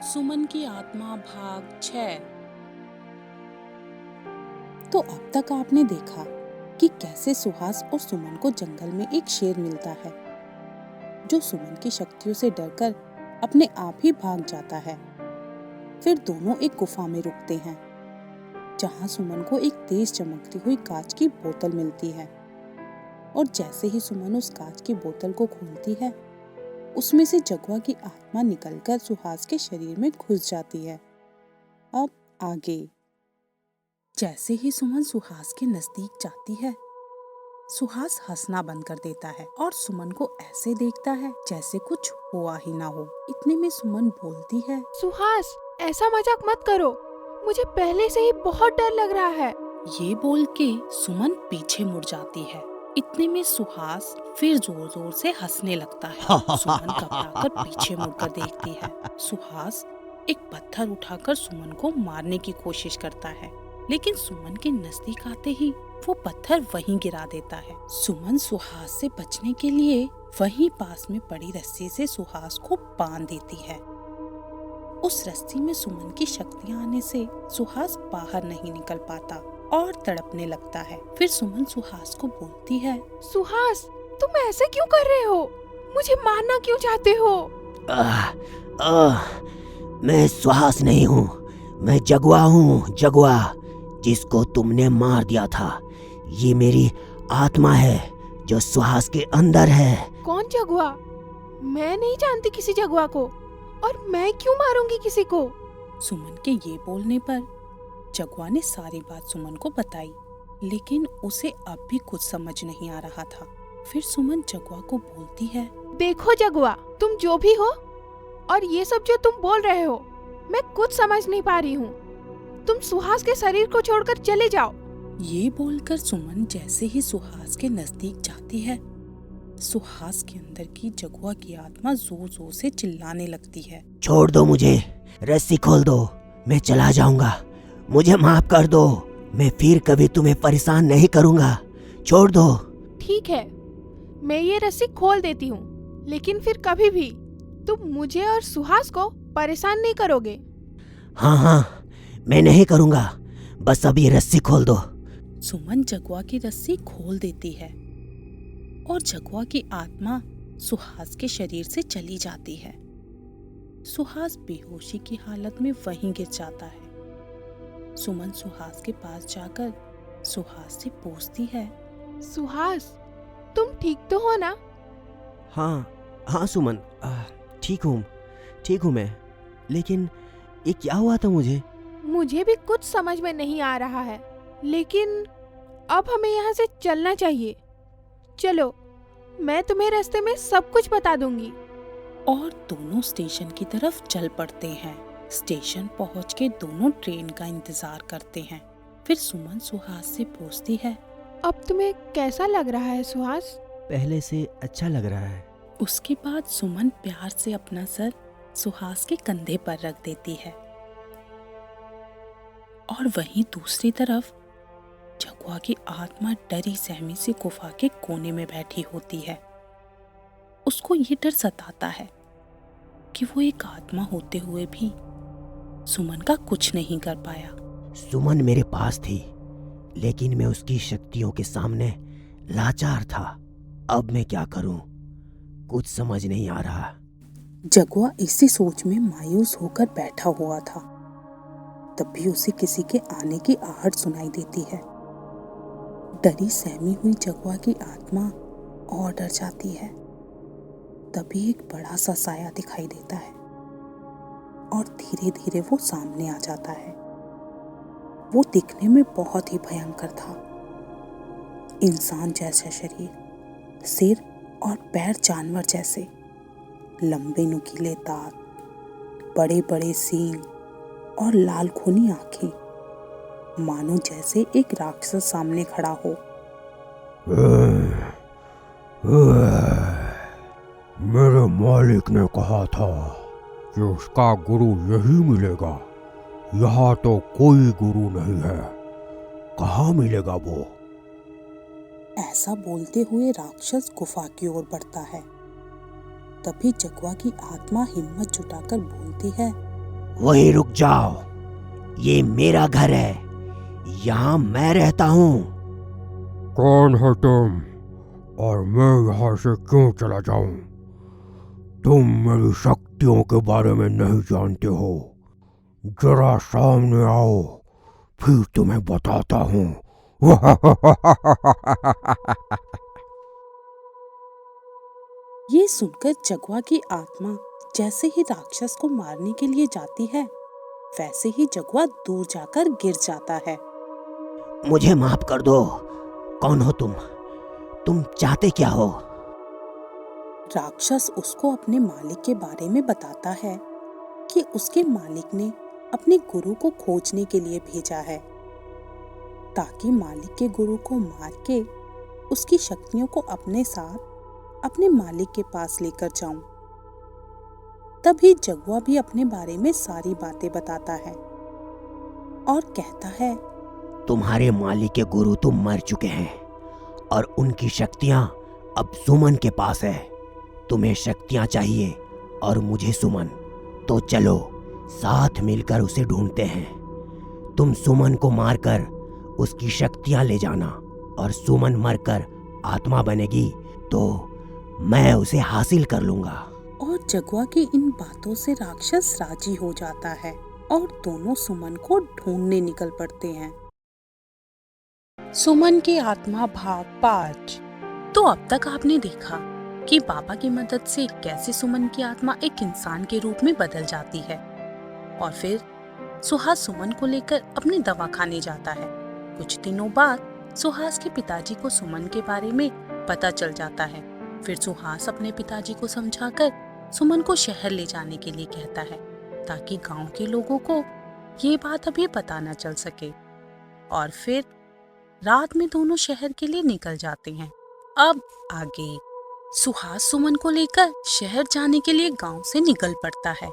सुमन की आत्मा भाग 6। तो अब तक आपने देखा कि कैसे सुहास और सुमन को जंगल में एक शेर मिलता है जो सुमन की शक्तियों से डरकर अपने आप ही भाग जाता है। फिर दोनों एक गुफा में रुकते हैं जहां सुमन को एक तेज चमकती हुई कांच की बोतल मिलती है और जैसे ही सुमन उस कांच की बोतल को खोलती है उसमें से जगुआ की आत्मा निकलकर सुहास के शरीर में घुस जाती है। अब आगे। जैसे ही सुमन सुहास के नजदीक जाती है सुहास हंसना बंद कर देता है और सुमन को ऐसे देखता है जैसे कुछ हुआ ही ना हो। इतने में सुमन बोलती है, सुहास, ऐसा मजाक मत करो, मुझे पहले से ही बहुत डर लग रहा है। ये बोल के सुमन पीछे मुड़ जाती है। इतने में सुहास फिर जोर जोर से हंसने लगता है। सुमन घबराकर पीछे मुड़कर देखती है। सुहास एक पत्थर उठाकर सुमन को मारने की कोशिश करता है, लेकिन सुमन के नजदीक आते ही वो पत्थर वहीं गिरा देता है। सुमन सुहास से बचने के लिए वहीं पास में पड़ी रस्सी से सुहास को बांध देती है। उस रस्सी में सुमन की शक्तियां आने से सुहास बाहर नहीं निकल पाता और तड़पने लगता है। फिर सुमन सुहास को बोलती है, सुहास, तुम ऐसे क्यों कर रहे हो? मुझे मारना क्यों चाहते हो? मैं सुहास नहीं हूँ, मैं जगुआ हूँ, जगुआ जिसको तुमने मार दिया था। ये मेरी आत्मा है जो सुहास के अंदर है। कौन जगुआ? मैं नहीं जानती किसी जगुआ को, और मैं क्यों मारूंगी किसी को? सुमन के ये बोलने पर जगुआ ने सारी बात सुमन को बताई, लेकिन उसे अब भी कुछ समझ नहीं आ रहा था। फिर सुमन जगुआ को बोलती है, देखो जगुआ, तुम जो भी हो और ये सब जो तुम बोल रहे हो, मैं कुछ समझ नहीं पा रही हूँ। तुम सुहास के शरीर को छोड़कर चले जाओ। ये बोलकर सुमन जैसे ही सुहास के नजदीक जाती है सुहास के अंदर की जगुआ की आत्मा जोर जोर से चिल्लाने लगती है, छोड़ दो मुझे, रस्सी खोल दो, मैं चला जाऊंगा, मुझे माफ कर दो, मैं फिर कभी तुम्हें परेशान नहीं करूंगा, छोड़ दो। ठीक है, मैं ये रस्सी खोल देती हूँ, लेकिन फिर कभी भी तुम मुझे और सुहास को परेशान नहीं करोगे। हाँ, मैं नहीं करूंगा, बस अब ये रस्सी खोल दो। सुमन जगुआ की रस्सी खोल देती है और जगुआ की आत्मा सुहास के शरीर से चली जाती है। सुहास बेहोशी की हालत में वहीं गिर जाता है। सुमन सुहास के पास जाकर सुहास से पूछती है, सुहास, तुम ठीक तो हो ना? हाँ सुमन, ठीक हूँ मैं, लेकिन ये क्या हुआ था मुझे भी कुछ समझ में नहीं आ रहा है, लेकिन अब हमें यहाँ से चलना चाहिए। चलो, मैं तुम्हें रास्ते में सब कुछ बता दूंगी। और दोनों स्टेशन की तरफ चल पड़ते हैं। स्टेशन पहुँच के दोनों ट्रेन का इंतजार करते हैं। फिर सुमन सुहास से पूछती है, अब तुम्हें कैसा लग रहा है सुहास? पहले से अच्छा लग रहा है। उसके बाद सुमन प्यार से अपना सर सुहास के कंधे पर रख देती है और वहीं दूसरी तरफ जगुआ की आत्मा डरी सहमी सी गुफा के कोने में बैठी होती है। उसको ये डर सताता है कि वो एक आत्मा होते हुए भी सुमन का कुछ नहीं कर पाया। सुमन मेरे पास थी, लेकिन मैं उसकी शक्तियों के सामने लाचार था। अब मैं क्या करूं, कुछ समझ नहीं आ रहा। जगुआ इसी सोच में मायूस होकर बैठा हुआ था। तभी उसे किसी के आने की आहट सुनाई देती है। डरी सहमी हुई जगुआ की आत्मा और डर जाती है। तभी एक बड़ा सा साया दिखाई देता है और धीरे धीरे वो सामने आ जाता है। वो दिखने में बहुत ही भयंकर था। इंसान जैसा शरीर, सिर और पैर जानवर जैसे, लंबे नुकीले दांत, बड़े बड़े सींग और लाल खूनी आंखें, मानो जैसे एक राक्षस सामने खड़ा हो। मेरे मालिक ने कहा था कि उसका गुरु यही मिलेगा। यहाँ तो कोई गुरु नहीं है, कहाँ मिलेगा वो? ऐसा बोलते हुए राक्षस गुफा की ओर बढ़ता है। तभी जगुआ की आत्मा हिम्मत जुटाकर बोलती है, वहीं रुक जाओ। ये मेरा घर है, यहाँ मैं रहता हूँ। कौन हो तुम और मैं यहाँ से क्यों चला जाऊं? तुम मेरी शक्तियों के बारे में नहीं जानते हो। जरा सामने आओ, फिर तुम्हें बताता हूँ। ये सुनकर जगुआ की आत्मा जैसे ही राक्षस को मारने के लिए जाती है, वैसे ही जगुआ दूर जाकर गिर जाता है। मुझे माफ कर दो। कौन हो तुम? तुम चाहते क्या हो? राक्षस उसको अपने मालिक के बारे में बताता है कि उसके मालिक ने अपने गुरु को खोजने के लिए भेजा है, ताकि मालिक के गुरु को मार के उसकी शक्तियों को अपने साथ अपने मालिक के पास लेकर जाऊं। तभी जगुआ भी अपने बारे में सारी बातें बताता है और कहता है, तुम्हारे मालिक के गुरु तो मर चुके हैं और उनकी शक्तियां अब सुमन के पास है। तुम्हें शक्तियां चाहिए और मुझे सुमन, तो चलो साथ मिलकर उसे ढूंढते हैं। तुम सुमन को मारकर उसकी शक्तियां ले जाना और सुमन मरकर आत्मा बनेगी तो मैं उसे हासिल कर लूंगा। और जगुआ की इन बातों से राक्षस राजी हो जाता है और दोनों सुमन को ढूंढने निकल पड़ते हैं। सुमन की आत्मा भाग 5। तो अब तक आपने देखा कि बाबा की मदद से कैसे सुमन की आत्मा एक इंसान के रूप में बदल जाती है और फिर सुहास सुमन को लेकर अपने दवाखाने जाता है। कुछ दिनों बाद सुहास के पिताजी को सुमन के बारे में पता चल जाता है। फिर सुहास अपने पिताजी को समझाकर सुमन को शहर ले जाने के लिए कहता है, ताकि गांव के लोगों को ये बात अभी पता न चल सके। और फिर रात में दोनों शहर के लिए निकल जाते हैं। अब आगे सुहास सुमन को लेकर शहर जाने के लिए गांव से निकल पड़ता है।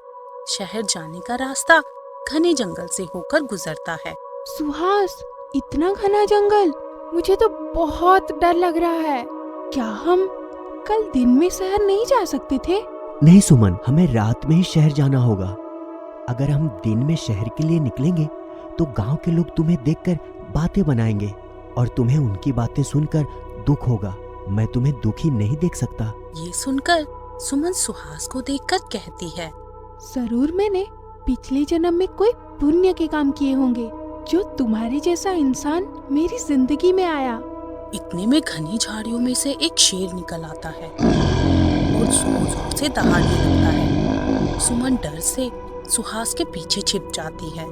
शहर जाने का रास्ता घने जंगल से होकर गुजरता है। सुहास, इतना घना जंगल, मुझे तो बहुत डर लग रहा है। क्या हम कल दिन में शहर नहीं जा सकते थे? नहीं सुमन, हमें रात में ही शहर जाना होगा। अगर हम दिन में शहर के लिए निकलेंगे तो गांव के लोग तुम्हें देखकर बातें बनाएंगे और तुम्हें उनकी बातें सुनकर दुख होगा। मैं तुम्हें दुखी नहीं देख सकता। ये सुनकर सुमन सुहास को देखकर कहती है, जरूर मैंने पिछले जन्म में कोई पुण्य के काम किए होंगे जो तुम्हारे जैसा इंसान मेरी जिंदगी में आया। इतने में घनी झाड़ियों में से एक शेर निकल आता है और जोर-जोर से दहाड़ने लगता है। सुमन डर से सुहास के पीछे छिप जाती है।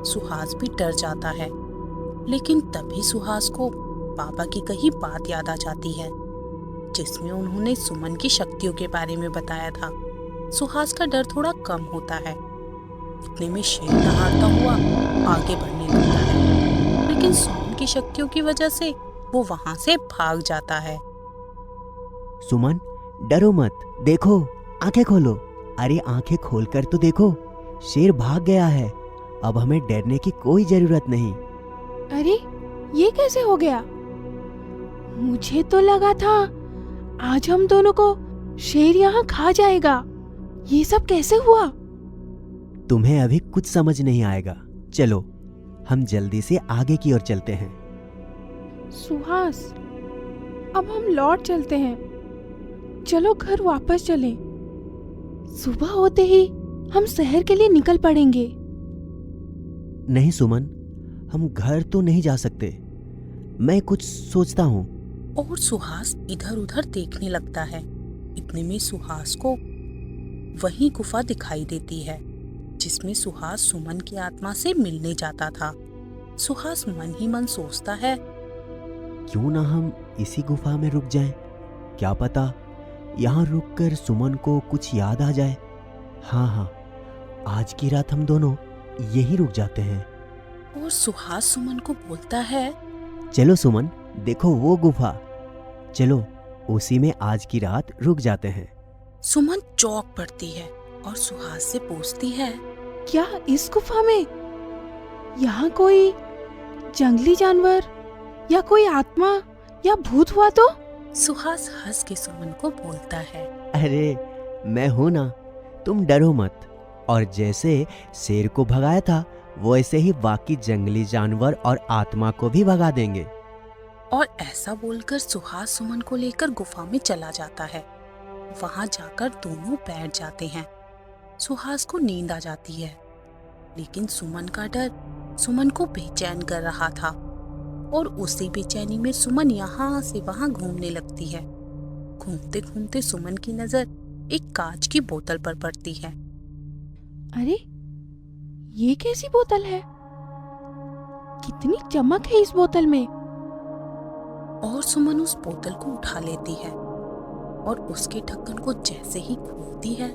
सुहास भी डर जाता है, लेकिन तभी सुहास को बाबा की कही बात याद आ जाती है, जिसमें उन्होंने सुमन की शक्तियों के बारे में बताया था। सुहास का डर थोड़ा कम होता है। इतने में शेर दहाड़ता हुआ आगे बढ़ने लगता है, लेकिन सुमन की शक्तियों की वजह से वो वहां से भाग जाता है। सुमन, डरो मत, देखो, आंखें खोलो। अरे आंखें खोलकर तो देखो, शेर भाग गया है। अब हमें डरने की कोई जरूरत नहीं। अरे ये कैसे हो गया? मुझे तो लगा था आज हम दोनों को शेर यहाँ खा जाएगा। ये सब कैसे हुआ? तुम्हें अभी कुछ समझ नहीं आएगा। चलो हम जल्दी से आगे की ओर चलते हैं। सुहास, अब हम लौट चलते हैं। चलो घर वापस चलें। सुबह होते ही हम शहर के लिए निकल पड़ेंगे। नहीं सुमन, हम घर तो नहीं जा सकते। मैं कुछ सोचता हूँ। और सुहास इधर उधर देखने लगता है। इतने में सुहास को वही गुफा दिखाई देती है, जिसमें सुहास सुमन की आत्मा से मिलने जाता था। सुहास मन ही मन सोचता है, क्यों ना हम इसी गुफा में रुक जाएं? क्या पता यहाँ रुककर सुमन को कुछ याद आ जाए। हाँ, आज की रात हम दोनों यहीं रुक जाते हैं। और सुहास सुमन को बोलता है, चलो सुमन, देखो वो गुफा। चलो उसी में आज की रात रुक जाते हैं। सुमन चौंक पड़ती है और सुहास से पूछती है, क्या इस गुफा में? यहाँ कोई जंगली जानवर या कोई आत्मा या भूत हुआ तो? सुहास हंस के सुमन को बोलता है, अरे मैं हूं ना, तुम डरो मत। और जैसे शेर को भगाया था वैसे ही बाकी जंगली जानवर और आत्मा को भी भगा देंगे। और ऐसा बोलकर सुहास सुमन को लेकर गुफा में चला जाता है। वहां जाकर दोनों बैठ जाते हैं। सुहास को नींद आ जाती है, लेकिन सुमन का डर सुमन को बेचैन कर रहा था और उसी बेचैनी में सुमन यहाँ से वहां घूमने लगती है। घूमते घूमते सुमन की नजर एक कांच की बोतल पर पड़ती है। अरे ये कैसी बोतल है? कितनी चमक है इस बोतल में। और सुमन उस बोतल को उठा लेती है और उसके ढक्कन को जैसे ही खोलती है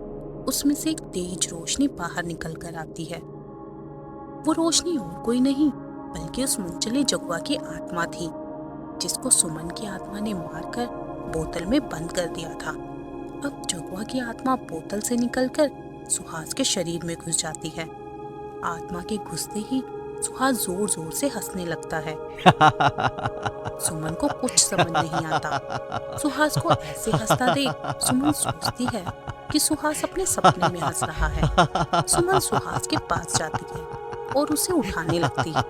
उसमें से एक तेज रोशनी बाहर निकल कर आती है। वो रोशनी और कोई नहीं बल्कि उस मूंगचले जगुआ की आत्मा थी, जिसको सुमन की आत्मा ने मारकर बोतल में बंद कर दिया था। अब जगुआ की आत्मा बोतल से निकलकर सुहास के शरीर में घुस जाती है। आत्मा के घुसते ही सुहास जोर जोर से हंसने लगता है। सुमन को कुछ समझ नहीं आता। सुहास को ऐसे हंसता देख सुमन सोचती है कि सुहास अपने सपने में हंस रहा है। सुमन सुहास के पास जाती है और उसे उठाने लगती है।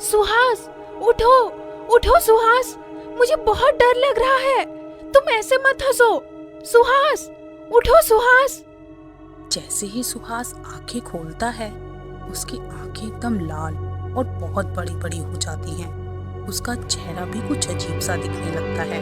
सुहास उठो, उठो सुहास, मुझे बहुत डर लग रहा है। तुम ऐसे मत हंसो। सुहास उठो सुहास। जैसे ही सुहास आंखें खोलता है उसकी आंखें एकदम लाल और बहुत बड़ी बड़ी हो जाती हैं। उसका चेहरा भी कुछ अजीब सा दिखने लगता है।